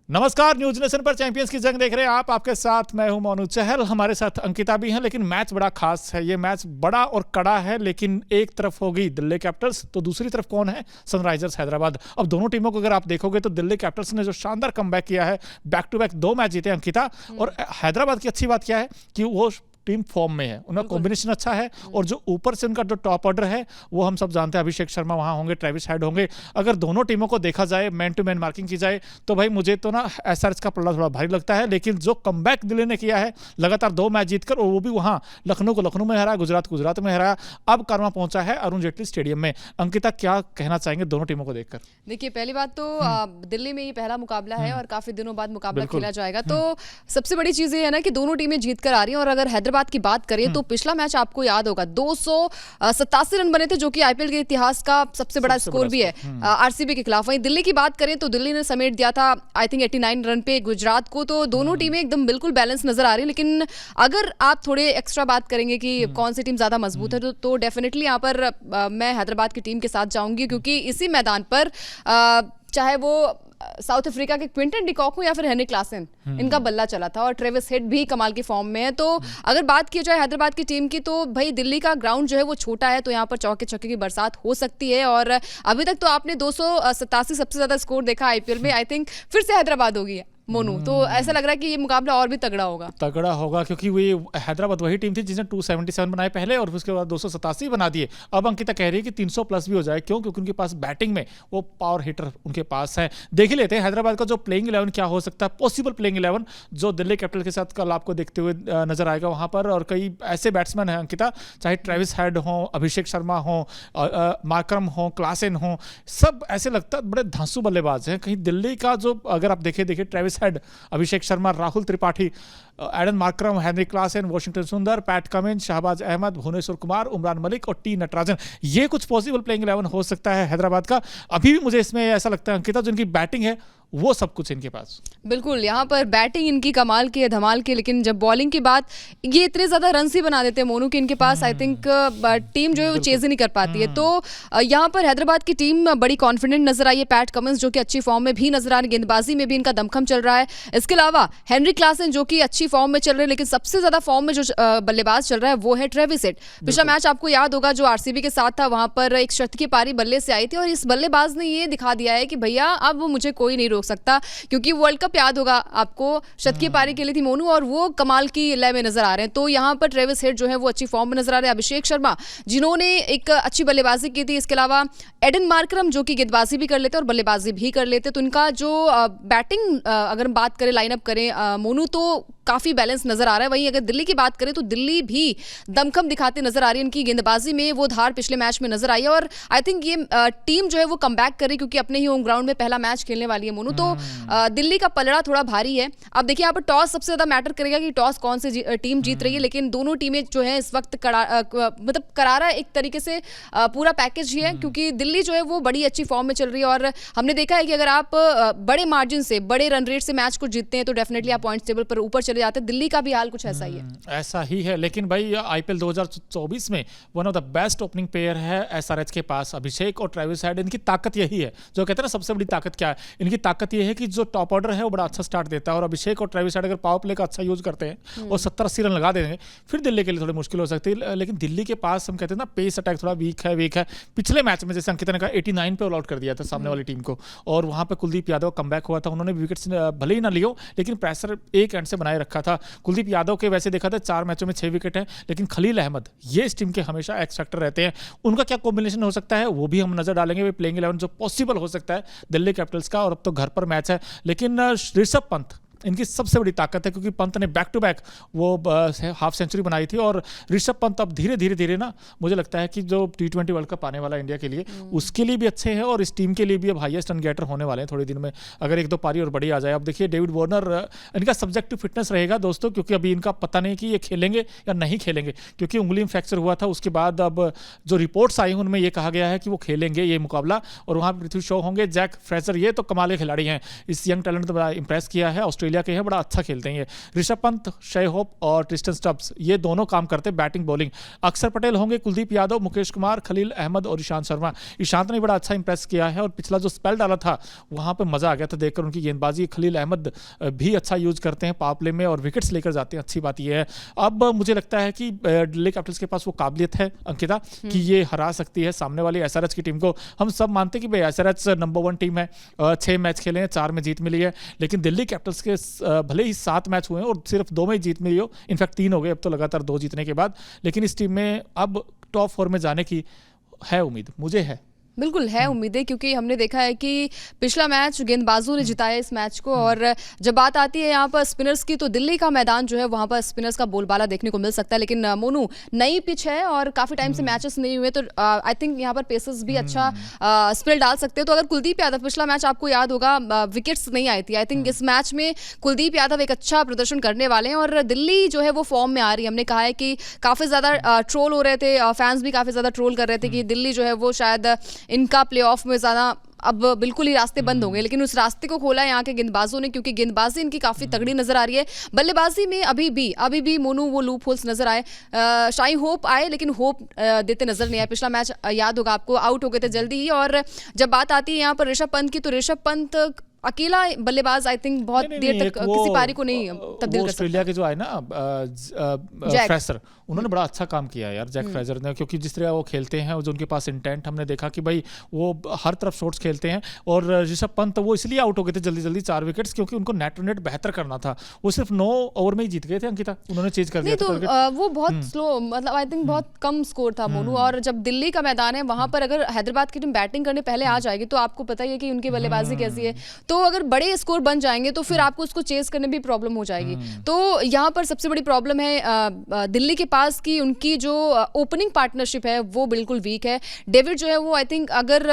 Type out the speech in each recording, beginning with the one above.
नमस्कार, news nation पर champions की जंग देख रहे हैं आप। आपके साथ मैं हूं मोनू चहल, हमारे साथ अंकिता भी हैं। लेकिन मैच बड़ा खास है, ये मैच बड़ा और कड़ा है। लेकिन एक तरफ होगी दिल्ली कैपिटल्स तो दूसरी तरफ कौन है? सनराइजर्स हैदराबाद। अब दोनों टीमों को अगर आप देखोगे तो दिल्ली कैपिटल्स ने जो शानदार कमबैक किया है, बैक टू बैक 2 मैच जीते अंकिता। और हैदराबाद की अच्छी बात क्या है कि वो टीम फॉर्म में है, उनका कॉम्बिनेशन अच्छा है। और जो ऊपर से उनका जो टॉप ऑर्डर है वो हम सब जानते हैं, अभिषेक शर्मा वहां होंगे, ट्रेविस हेड होंगे। अगर दोनों टीमों को देखा जाए, मैन टू मैन मार्किंग की जाए, तो भाई मुझे तो ना एसआरएच का पल्ला थोड़ा भारी लगता है। लेकिन जो कमबैक दिल्ली ने किया है लगातार 2 मैच जीतकर, और वो भी वहां लखनऊ को लखनऊ में हराया, गुजरात में हराया, अब कर्मा पहुंचा है अरुण जेटली स्टेडियम में। अंकिता, क्या कहना चाहेंगे दोनों टीमों को देखकर? देखिए, पहली बात तो दिल्ली में ये पहला मुकाबला है और काफी दिनों बाद मुकाबला खेला जाएगा। तो सबसे बड़ी चीज ये है ना कि दोनों टीमें जीत कर आ रही हैं। और अगर हैदराबाद की बात करें तो पिछला मैच आपको याद होगा 287 रन बने थे, जो कि आईपीएल के इतिहास का सबसे बड़ा स्कोर भी है आरसीबी के खिलाफ। वहीं दिल्ली की बात करें तो दिल्ली ने समेट दिया था आई थिंक 89 रन पे गुजरात को। तो दोनों टीमें एकदम बिल्कुल बैलेंस नजर आ रही है। लेकिन अगर आप थोड़े एक्स्ट्रा बात करेंगे कि कौन सी टीम ज्यादा मजबूत है तो डेफिनेटली यहाँ पर मैं हैदराबाद की टीम के साथ जाऊंगी, क्योंकि इसी मैदान पर चाहे वो साउथ अफ्रीका के क्विंटन डिकॉक हो या फिर हेनरी क्लासन, इनका बल्ला चला था। और ट्रेविस हेड भी कमाल की फॉर्म में है। तो अगर बात की जाए हैदराबाद की टीम की, तो भाई दिल्ली का ग्राउंड जो है वो छोटा है, तो यहाँ पर चौके छक्के की बरसात हो सकती है। और अभी तक तो आपने 287 सबसे ज्यादा स्कोर देखा आईपीएल में। आई थिंक फिर से हैदराबाद होगी मोनू। तो ऐसा लग रहा है कि ये मुकाबला और भी तगड़ा होगा, क्योंकि वो हैदराबाद वही टीम थी जिसने 277 बनाए पहले और उसके बाद 287 बना दिए। अब अंकिता कह रही है कि 300 प्लस भी हो जाए। क्यों? क्योंकि उनके पास बैटिंग में वो पावर हिटर उनके पास है। देख ही लेते हैं हैदराबाद का जो प्लेइंग 11 क्या हो सकता है, पॉसिबल प्लेइंग 11 जो दिल्ली कैपिटल के साथ कल आपको देखते हुए नजर आएगा वहां पर। और कई ऐसे बैट्समैन हैं अंकिता, चाहे ट्रेविस हेड हो, अभिषेक शर्मा हो, मार्करम हो, क्लासेन हो, सब ऐसे लगता है बड़े धांसू बल्लेबाज हैं। कहीं दिल्ली का जो अगर आप देखिए Travis Head, Abhishek Sharma, Rahul Tripathi, Aiden Markram, Heinrich Klaasen, Washington Sundar, Pat Cummins, Shahbaz Ahmed, Bhuvneshwar Kumar, Umran Malik और टी नटराजन, ये कुछ पॉसिबल प्लेइंग 11 हो सकता है हैदराबाद का। अभी भी मुझे इसमें ऐसा लगता है अंकिता, जो इनकी बैटिंग है वो सब कुछ इनके पास। बिल्कुल, यहाँ पर बैटिंग इनकी कमाल की है, धमाल की। लेकिन जब बॉलिंग की बात, ये इतने ज्यादा रन ही बना देते हैं मोनू कि इनके पास आई थिंक टीम जो है वो चेज ही नहीं कर पाती है। तो यहाँ पर हैदराबाद की टीम बड़ी कॉन्फिडेंट नजर आई है। पैट कमिंस जो कि अच्छी फॉर्म में भी नजर आ रही है, गेंदबाजी में भी इनका दमखम चल रहा है। इसके अलावा हेनरी क्लासन जो कि अच्छी फॉर्म में चल रहे हैं, लेकिन सबसे ज्यादा फॉर्म में जो बल्लेबाज चल रहा है वो है ट्रेविस हेड। पिछला मैच आपको याद होगा जो आरसीबी के साथ था, वहां पर एक शतकीय पारी बल्ले से आई थी और इस बल्लेबाज ने ये दिखा दिया है कि भैया अब मुझे कोई नहीं रोक सकता। क्योंकि वर्ल्ड कप याद होगा आपको, शतकीय पारी के लिए थी मोनू, और वो कमाल की लय में नजर आ रहे हैं। तो यहाँ पर ट्रेविस हेड जो है वो अच्छी फॉर्म में नजर आ रहे हैं। अभिषेक शर्मा जिन्होंने एक अच्छी बल्लेबाजी की थी, इसके अलावा एडन मार्करम जो कि गेंदबाजी भी कर लेते और बल्लेबाजी भी कर लेते। तो इनका जो बैटिंग अगर हम बात करें, लाइनअप करें मोनू, तो काफी बैलेंस नजर आ रहा है। वहीं अगर दिल्ली की बात करें तो दिल्ली भी दमखम दिखाते नजर आ रही है। इनकी गेंदबाजी में वो धार पिछले मैच में नजर आई है। और आई थिंक ये टीम जो है वो कमबैक कर रही है, क्योंकि अपने ही होम ग्राउंड में पहला मैच खेलने वाली है मोनू। तो दिल्ली का पलड़ा थोड़ा भारी है। अब देखिए यहाँ पर टॉस सबसे ज्यादा मैटर करेगा कि टॉस कौन सी टीम जीत रही है। लेकिन दोनों टीमें जो है इस वक्त मतलब करारा एक तरीके से पूरा पैकेज ही है, क्योंकि दिल्ली जो है वो बड़ी अच्छी फॉर्म में चल रही है। और हमने देखा है कि अगर आप बड़े मार्जिन से, बड़े रन रेट से मैच को जीतते हैं तो डेफिनेटली आप पॉइंट्स टेबल पर ऊपर चले जाते हैं। दिल्ली का भी हाल कुछ ऐसा ही है। ऐसा ही है। लेकिन भाई आईपीएल 2024 में one of the best opening player है एसआरएच के पास, अभिषेक और ट्रेविस हेड। इनकी ताकत यही है, जो कहते हैं ना सबसे बड़ी ताकत क्या है, इनकी ताकत यह है कि जो टॉप ऑर्डर है वो बड़ा अच्छा स्टार्ट देता है। और अभिषेक और ट्रेविस हेड अगर पावर प्ले का अच्छा यूज करते हैं और 70-80 रन लगा देंगे, फिर दिल्ली के लिए थोड़ी मुश्किल हो सकती है। लेकिन दिल्ली के पास हम कहते हैं ना पेस अटैक थोड़ा वीक है। पिछले मैच में जैसे अंकिता ने कहा 89 पे ऑल आउट कर दिया था सामने वाली टीम को, और वहां पे कुलदीप यादव कमबैक हुआ था। उन्होंने विकेट्स भले ही ना लियो, लेकिन प्रेशर एक एंड से बनाए रखा था। कुलदीप यादव के वैसे देखा था 4 मैचों में 6 विकेट हैं, लेकिन खलील अहमद ये इस टीम के हमेशा एक्स फैक्टर रहते हैं। उनका क्या कॉम्बिनेशन हो सकता है वो भी हम नजर डालेंगे। वे प्लेइंग 11 जो पॉसिबल हो सकता है दिल्ली कैपिटल्स का। और अब तो घर पर मैच है, लेकिन ऋषभ पंत इनकी सबसे बड़ी ताकत है, क्योंकि पंत ने बैक टू बैक वो हाफ सेंचुरी बनाई थी। और ऋषभ पंत अब धीरे धीरे ना मुझे लगता है कि जो T20 वर्ल्ड कप आने वाला इंडिया के लिए, उसके लिए भी अच्छे हैं और इस टीम के लिए भी अब हाईएस्ट रन गेटर होने वाले हैं थोड़े दिन में, अगर 1-2 पारी और बड़ी आ जाए। अब देखिए डेविड वार्नर, इनका सब्जेक्टिव फिटनेस रहेगा दोस्तों, क्योंकि अभी इनका पता नहीं कि ये खेलेंगे या नहीं खेलेंगे, क्योंकि उंगली में फ्रैक्चर हुआ था। उसके बाद अब जो रिपोर्ट्स आई उनमें ये कहा गया है कि वो खेलेंगे ये मुकाबला, और वहाँ पृथ्वी शॉ होंगे, जैक फ्रेजर, ये तो कमाल के खिलाड़ी हैं। इस यंग टैलेंट ने बड़ा इंप्रेस किया है। ऑस्ट्रेलिया ऑस्ट्रेलिया के हैं, बड़ा अच्छा खेलते हैं ये। ऋषभ पंत, शय होप और ट्रिस्टन स्टब्स, ये दोनों काम करते हैं बैटिंग बॉलिंग। अक्षर पटेल होंगे, कुलदीप यादव, मुकेश कुमार, खलील अहमद और ईशांत शर्मा। ईशांत ने बड़ा अच्छा इंप्रेस किया है और पिछला जो स्पेल डाला था वहां पे मजा आ गया था देखकर उनकी गेंदबाजी। खलील अहमद भी अच्छा यूज करते हैं पावर प्ले में और विकेट्स लेकर जाते हैं, अच्छी बात यह है। अब मुझे लगता है कि दिल्ली कैपिटल्स के पास वो काबिलियत है अंकिता कि ये हरा सकती है सामने वाली एसआरएच की टीम को। हम सब मानते हैं कि भाई एसआरएच नंबर 1 टीम है, 6 मैच खेले हैं, 4 में जीत मिली है, लेकिन दिल्ली कैपिटल्स के भले ही 7 मैच हुए हैं और सिर्फ 2 में ही जीत मिली हो, इनफैक्ट 3 हो गए अब तो लगातार 2 जीतने के बाद, लेकिन इस टीम में अब टॉप 4 में जाने की है उम्मीद, मुझे है। बिल्कुल है उम्मीदें, क्योंकि हमने देखा है कि पिछला मैच गेंदबाजों ने जिताया इस मैच को। और जब बात आती है यहाँ पर स्पिनर्स की, तो दिल्ली का मैदान जो है वहाँ पर स्पिनर्स का बोलबाला देखने को मिल सकता है। लेकिन मोनू, नई पिच है और काफी टाइम से मैचेस नहीं हुए, तो आई थिंक यहाँ पर पेसर्स भी अच्छा स्पेल डाल सकते हैं। तो अगर कुलदीप यादव, पिछला मैच आपको याद होगा विकेट्स नहीं आई थी, आई थिंक इस मैच में कुलदीप यादव एक अच्छा प्रदर्शन करने वाले हैं। और दिल्ली जो है वो फॉर्म में आ रही है। हमने कहा है कि काफी ज्यादा ट्रोल हो रहे थे, फैंस भी काफी ज्यादा ट्रोल कर रहे थे कि दिल्ली जो है वो शायद इनका प्लेऑफ में ज़्यादा अब बिल्कुल ही रास्ते बंद होंगे, लेकिन उस रास्ते को खोला है यहाँ के गेंदबाजों ने, क्योंकि गेंदबाजी इनकी काफी तगड़ी नजर आ रही है। बल्लेबाजी में अभी भी मोनू वो लूप होल्स नजर आए, शाही होप आए लेकिन होप देते नजर नहीं आए। पिछला मैच याद होगा आपको, आउट हो गए थे जल्दी ही। और जब बात आती है यहाँ पर ऋषभ पंत की, तो ऋषभ पंत अकेला बल्लेबाज आई थिंक बहुत देर तक किसी पारी को नहीं तब्दील कर सकता। ऑस्ट्रेलिया के जो आए ना फ्रेजर, उन्होंने बड़ा अच्छा काम किया यार, जैक फ्रेजर ने, क्योंकि जिस तरह वो खेलते हैं, जो उनके पास इंटेंट, हमने देखा कि भाई वो हर तरफ शॉट्स खेलते हैं। और ऋषभ पंत वो इसलिए आउट हो गए थे जल्दी 4 विकेट्स, क्योंकि उनको नेट टू नेट बेहतर करना था। वो सिर्फ 9 ओवर में ही जीत गए थे अंकिता, उन्होंने चेंज कर दिया था। वो बहुत स्लो, मतलब आई थिंक बहुत कम स्कोर था मोनू। और जब दिल्ली का मैदान है वहां पर अगर हैदराबाद की टीम बैटिंग करने पहले आ जाएगी, तो आपको पता ही है कि उनकी बल्लेबाजी कैसी है। तो अगर बड़े स्कोर बन जाएंगे तो फिर आपको उसको चेस करने भी प्रॉब्लम हो जाएगी। तो यहाँ पर सबसे बड़ी प्रॉब्लम है दिल्ली के पास की उनकी जो ओपनिंग पार्टनरशिप है वो बिल्कुल वीक है। डेविड जो है वो आई थिंक अगर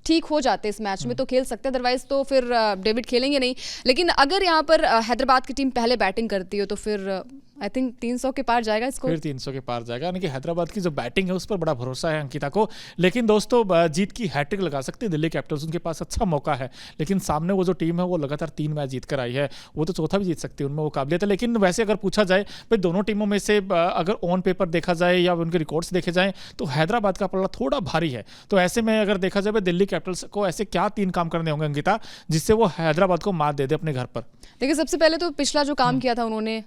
ठीक हो जाते इस मैच में तो खेल सकते हैं, अदरवाइज तो फिर डेविड खेलेंगे नहीं। लेकिन अगर यहाँ पर हैदराबाद की टीम पहले बैटिंग करती हो तो फिर आई थिंक 300 के पार जाएगा इसको, फिर 300 के पार जाएगा। यानी कि हैदराबाद की जो बैटिंग है उस पर बड़ा भरोसा है अंकिता को। लेकिन दोस्तों जीत की हैट्रिक लगा सकती है दिल्ली कैपिटल्स, उनके पास अच्छा मौका है। लेकिन सामने वो जो टीम है वो लगातार 3 मैच जीत कर आई है, वो तो चौथा भी जीत सकती है, उनमें वो काबिलियत है। लेकिन वैसे अगर पूछा जाए भाई दोनों टीमों में से अगर ऑन पेपर देखा जाए या उनके रिकॉर्ड्स देखे जाए तो हैदराबाद का पलड़ा थोड़ा भारी है। तो ऐसे में अगर देखा जाए दिल्ली कैपिटल्स को ऐसे क्या 3 काम करने होंगे अंकिता जिससे वो हैदराबाद को मात दे दे अपने घर पर? देखिए, सबसे पहले तो पिछला जो काम किया था उन्होंने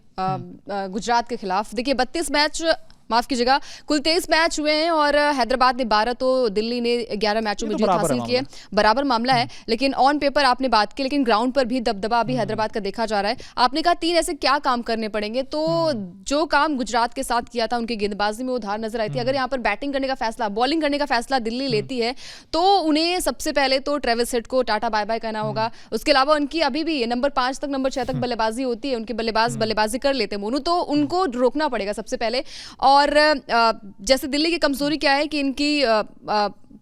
गुजरात के खिलाफ, देखिए 32 मैच, माफ कीजिएगा, कुल 23 मैच हुए हैं और हैदराबाद ने 12 तो दिल्ली ने 11 मैचों में जीत हासिल की है। बराबर मामला है, लेकिन ऑन पेपर आपने बात की, लेकिन ग्राउंड पर भी दबदबा अभी हैदराबाद का देखा जा रहा है। आपने कहा 3 ऐसे क्या काम करने पड़ेंगे, तो जो काम गुजरात के साथ किया था उनकी गेंदबाजी में वो धार नजर आई थी। अगर यहाँ पर बैटिंग करने का फैसला, बॉलिंग करने का फैसला दिल्ली लेती है तो उन्हें सबसे पहले तो ट्रेविस हेड को टाटा बाय बाय कहना होगा। उसके अलावा उनकी अभी भी नंबर 5 तक, नंबर 6 तक बल्लेबाजी होती है, उनके बल्लेबाज बल्लेबाजी कर लेते हैं मोनू, तो उनको रोकना पड़ेगा सबसे पहले। और जैसे दिल्ली की कमजोरी क्या है कि इनकी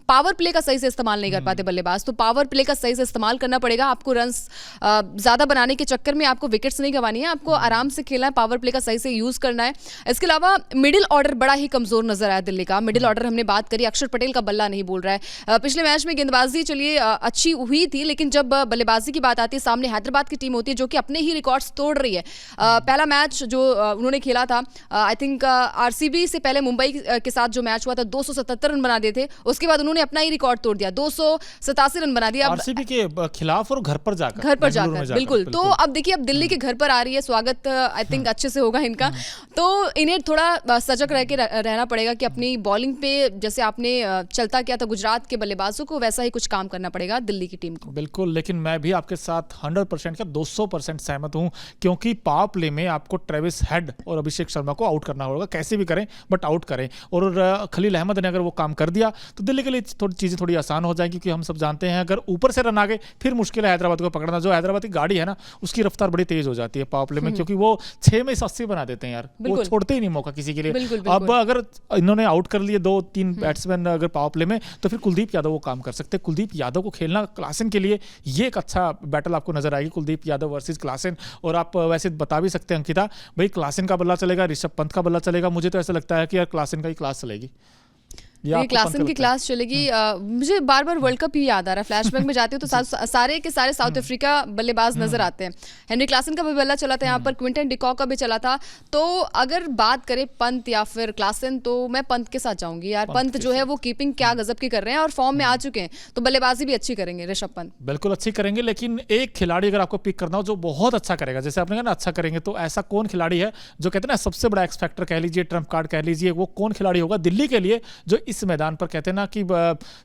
पावर प्ले का सही से इस्तेमाल नहीं कर पाते बल्लेबाज, तो पावर प्ले का सही से इस्तेमाल करना पड़ेगा। आपको रन्स ज्यादा बनाने के चक्कर में आपको विकेट्स नहीं गंवानी है, आपको आराम से खेलना है, पावर प्ले का सही से यूज करना है। इसके अलावा मिडिल ऑर्डर बड़ा ही कमजोर नजर आया दिल्ली का। मिडिल ऑर्डर हमने बात करी, अक्षर पटेल का बल्ला नहीं बोल रहा है। पिछले मैच में गेंदबाजी चलिए अच्छी हुई थी, लेकिन जब बल्लेबाजी की बात आती है, सामने हैदराबाद की टीम होती है जो कि अपने ही रिकॉर्ड्स तोड़ रही है। पहला मैच जो उन्होंने खेला था, आई थिंक आरसीबी से पहले मुंबई के साथ जो मैच हुआ था, 277 रन बना दिए थे। उसके बाद उन्होंने अपना ही रिकॉर्ड तोड़ दिया, 287 रन बना दिया आरसीबी के खिलाफ और घर पर जाकर बिल्कुल। तो अब देखिए, अब दिल्ली के घर पर आ रही है, स्वागत आई थिंक अच्छे से होगा इनका। तो इन्हें थोड़ा सजग रह के रहना पड़ेगा कि अपनी बॉलिंग पे जैसे आपने चलता किया था गुजरात के बल्लेबाजों को, वैसा ही कुछ काम करना पड़ेगा दिल्ली की टीम को। बिल्कुल, लेकिन मैं भी आपके साथ 100% का 200% सहमत हूं, क्योंकि पावर प्ले में आपको ट्रेविस हेड और अभिषेक शर्मा को आउट करना होगा, कैसे भी करें बट आउट करें। और खलील अहमद ने अगर वो काम कर दिया तो दिल्ली के लिए चीजें थोड़ी आसान हो जाएंगी, क्योंकि हम सब जानते हैं अगर ऊपर से रन आ गए फिर मुश्किल है हैदराबाद को पकड़ना। जो हैदराबाद की गाड़ी है ना, उसकी रफ्तार बड़ी तेज हो जाती है पावर प्ले में, क्योंकि वो 6 में 80 बना देते हैं यार, वो छोड़ते ही नहीं मौका किसी के लिए। अब अगर इन्होंने आउट कर लिए 2-3 बैट्समैन अगर पावर प्ले में, तो फिर कुलदीप यादव वो काम कर सकते हैं। कुलदीप यादव को खेलना क्लासन के लिए ये एक अच्छा बैटल आपको नजर आएगी, कुलदीप यादव वर्सेस क्लासन। और आप वैसे बता भी सकते हैं अंकिता, भाई क्लासन का बल्ला चलेगा, ऋषभ पंत का बल्ला चलेगा। मुझे तो ऐसा लगता है कि यार क्लासन का ही क्लास चलेगी। ये क्लासन की क्लास चलेगी। मुझे बार बार वर्ल्ड कप ही याद आ रहा है, फ्लैशबैक में जाती हूँ तो सारे के सारे साउथ अफ्रीका बल्लेबाज नजर आते हैं। हेनरी क्लासन का भी बल्ला चला था यहाँ पर, क्विंटन डिकॉक का भी चला था। तो अगर बात करें पंत या फिर क्लासन, तो मैं पंत के साथ जाऊंगी यार। पंत जो है वो कीपिंग क्या गजब की कर रहे हैं और फॉर्म में आ चुके हैं, तो बल्लेबाजी भी अच्छी करेंगे ऋषभ पंत। बिल्कुल अच्छी करेंगे, लेकिन एक खिलाड़ी अगर आपको पिक करना हो जो बहुत अच्छा करेगा, जैसे आपने कहा ना अच्छा करेंगे, तो ऐसा कौन खिलाड़ी है जो कहते हैं ना सबसे बड़ा एक्स फैक्टर कह लीजिए, ट्रम्प कार्ड कह लीजिए, वो कौन खिलाड़ी होगा दिल्ली के लिए जो इस मैदान पर कहते हैं ना कि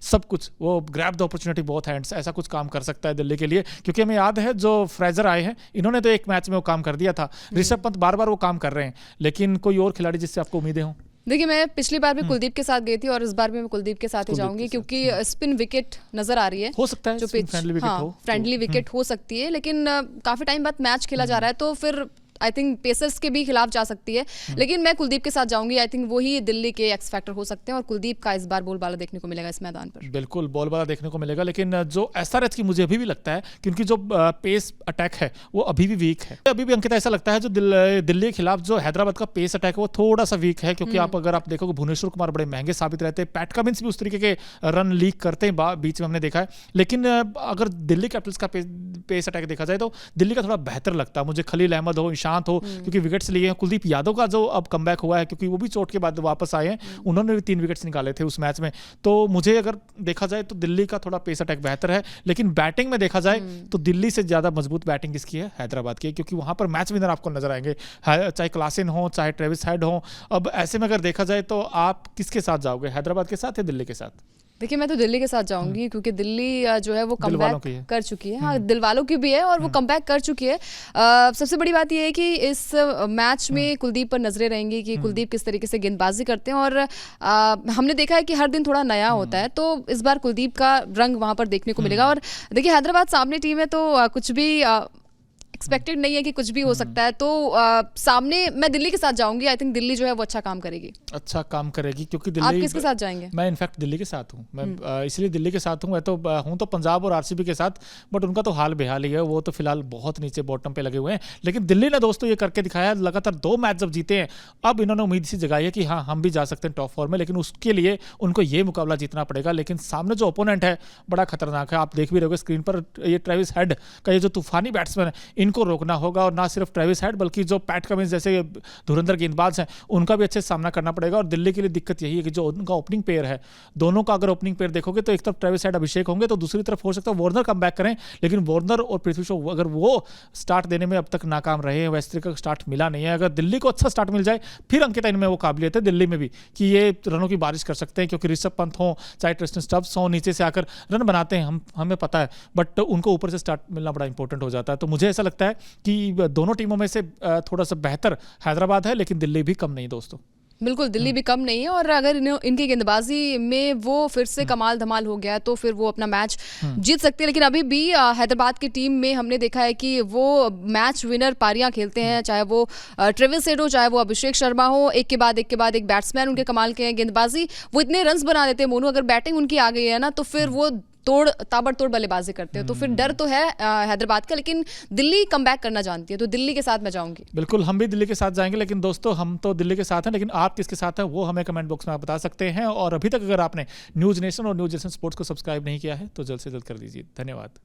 सब कुछ वो grab the opportunity both hands, ऐसा कुछ काम कर सकता है दिल्ली के लिए? क्योंकि हमें याद है जो फ्रेजर आए हैं इन्होंने तो एक मैच में वो काम कर दिया था, ऋषभ पंत बार बार वो काम कर रहे हैं, लेकिन कोई और खिलाड़ी जिससे आपको उम्मीदें हों? देखिए, मैं पिछली बार भी कुलदीप के साथ गई थी और इस बार भी मैं कुलदीप के साथ ही जाऊंगी, क्योंकि स्पिन विकेट नजर आ रही है, हो सकता है जो पिच फ्रेंडली विकेट हो सकती है, लेकिन काफी टाइम बाद मैच खेला जा रहा है, तो फिर आई थिंक पेसर्स के भी खिलाफ जा सकती है। लेकिन मैं कुलदीप के साथ जाऊंगी, आई थिंक वही दिल्ली के एक्स फैक्टर हो सकते हैं और कुलदीप का इस बार बोलबाला देखने को मिलेगा इस मैदान पर। बिल्कुल बोलबाला देखने को मिलेगा, लेकिन जो एसआरएच की मुझे अभी भी लगता है क्योंकि जो पेस अटैक है वो अभी भी वीक है। अभी भी अंकिता ऐसा लगता है जो दिल्ली के खिलाफ जो हैदराबाद का पेस अटैक है वो थोड़ा सा वीक है, क्योंकि अगर आप देखोगे भुवनेश्वर कुमार बड़े महंगे साबित रहते हैं, पैट कमिंस भी उस तरीके के रन लीक करते हैं बीच में हमने देखा है, लेकिन अगर दिल्ली कैपिटल्स का पेस अटैक देखा जाए तो दिल्ली का थोड़ा बेहतर लगता है मुझे। खलील अहमद हो, ईशांत हो, क्योंकि विकेट्स लिए हैं, कुलदीप यादव का जो अब कमबैक हुआ है क्योंकि वो भी चोट के बाद वापस आए हैं, उन्होंने भी 3 विकेट्स निकाले थे उस मैच में, तो मुझे अगर देखा जाए तो दिल्ली का थोड़ा पेस अटैक बेहतर है, लेकिन बैटिंग में देखा जाए तो दिल्ली से ज्यादा मजबूत बैटिंग किसकी है? हैदराबाद की, क्योंकि वहां पर मैच विनर आपको नजर आएंगे, चाहे क्लासन हो चाहे ट्रेविस हेड हो। अब ऐसे में अगर देखा जाए तो आप किसके साथ जाओगे, हैदराबाद के साथ या दिल्ली के साथ? देखिए, मैं तो दिल्ली के साथ जाऊंगी, क्योंकि दिल्ली जो है वो कमबैक कर चुकी है। हाँ, दिल वालों की भी है और वो कमबैक कर चुकी है। सबसे बड़ी बात ये है कि इस मैच में कुलदीप पर नजरें रहेंगी कि कुलदीप किस तरीके से गेंदबाजी करते हैं, और हमने देखा है कि हर दिन थोड़ा नया होता है, तो इस बार कुलदीप का रंग वहां पर देखने को मिलेगा। और देखिए, हैदराबाद सामने टीम है, तो कुछ भी एक्सपेक्टेड नहीं है कि कुछ भी हो सकता है, तो सामने मैं दिल्ली के साथ जाऊंगी। आई थिंक दिल्ली जो है वो अच्छा काम करेगी, क्योंकि दिल्ली। आप किसके साथ जाएंगे? मैं इनफैक्ट दिल्ली के साथ हूँ, मैं इसलिए दिल्ली के साथ हूँ। मैं तो हूँ तो पंजाब और आरसीबी के साथ, बट उनका तो हाल बेहाल ही है, वो तो फिलहाल बहुत नीचे बॉटम पे लगे हुए हैं। लेकिन दिल्ली ने दोस्तों ये करके दिखाया, लगातार 2 मैच जब जीते हैं, अब इन्होंने उम्मीद सी जगाई है कि हाँ हम भी जा सकते हैं टॉप 4 में, लेकिन उसके लिए उनको ये मुकाबला जीतना पड़ेगा। लेकिन सामने जो ओपोनेंट है बड़ा खतरनाक है, आप देख भी रहोगे स्क्रीन पर, ये ट्रेविस हेड का ये जो तूफानी बैट्समैन है, इनको रोकना होगा। और ना सिर्फ ट्रेविस हेड बल्कि जो पैट कमिंस जैसे धुरंधर गेंदबाज हैं उनका भी अच्छे से सामना करना पड़ेगा। और दिल्ली के लिए दिक्कत यही है कि जो उनका ओपनिंग पेयर है, दोनों का अगर ओपनिंग पेयर देखोगे तो एक तरफ ट्रेविस हेड अभिषेक होंगे, तो दूसरी तरफ हो सकता है वार्नर कमबैक करें, लेकिन वार्नर और पृथ्वी शॉ अगर वो स्टार्ट देने में अब तक नाकाम रहे हैं, वैसे का स्टार्ट मिला नहीं है। अगर दिल्ली को अच्छा स्टार्ट मिल जाए फिर अंकिता इनमें वो काबिलियत है दिल्ली में भी कि ये रनों की बारिश कर सकते हैं, क्योंकि ऋषभ पंत हो चाहे ट्रिस्टन स्टब्स हो, नीचे से आकर रन बनाते हैं, हमें पता है, बट उनको ऊपर से स्टार्ट मिलना बड़ा इंपॉर्टेंट हो जाता है। तो मुझे ऐसा लगता है कि दोनों टीमों में से थोड़ा सा बेहतर हैदराबाद है, लेकिन दिल्ली भी कम नहीं दोस्तों। बिल्कुल, दिल्ली भी कम नहीं है, और अगर इनकी गेंदबाजी में वो फिर से कमाल धमाल हो गया तो फिर वो अपना मैच जीत सकते हैं। लेकिन अभी भी हैदराबाद की टीम में हमने देखा है कि वो मैच विनर पारियां खेलते हैं, चाहे वो ट्रेविस हेड हो चाहे वो अभिषेक शर्मा हो, एक के बाद एक बैट्समैन उनके कमाल के हैं, गेंदबाजी वो इतने रन्स बना देते हैं मोनू, अगर बैटिंग उनकी आ गई है ना तो फिर वो ताबड़तोड़ बल्लेबाजी करते हैं, तो फिर डर तो है हैदराबाद का, लेकिन दिल्ली कमबैक करना जानती है, तो दिल्ली के साथ मैं जाऊंगी। बिल्कुल, हम भी दिल्ली के साथ जाएंगे, लेकिन दोस्तों हम तो दिल्ली के साथ हैं, लेकिन आप किसके साथ हैं वो हमें कमेंट बॉक्स में आप बता सकते हैं। और अभी तक अगर आपने न्यूज़ नेशन और न्यूज़ नेशन स्पोर्ट्स को सब्सक्राइब नहीं किया है तो जल्द से जल्द कर दीजिए। धन्यवाद।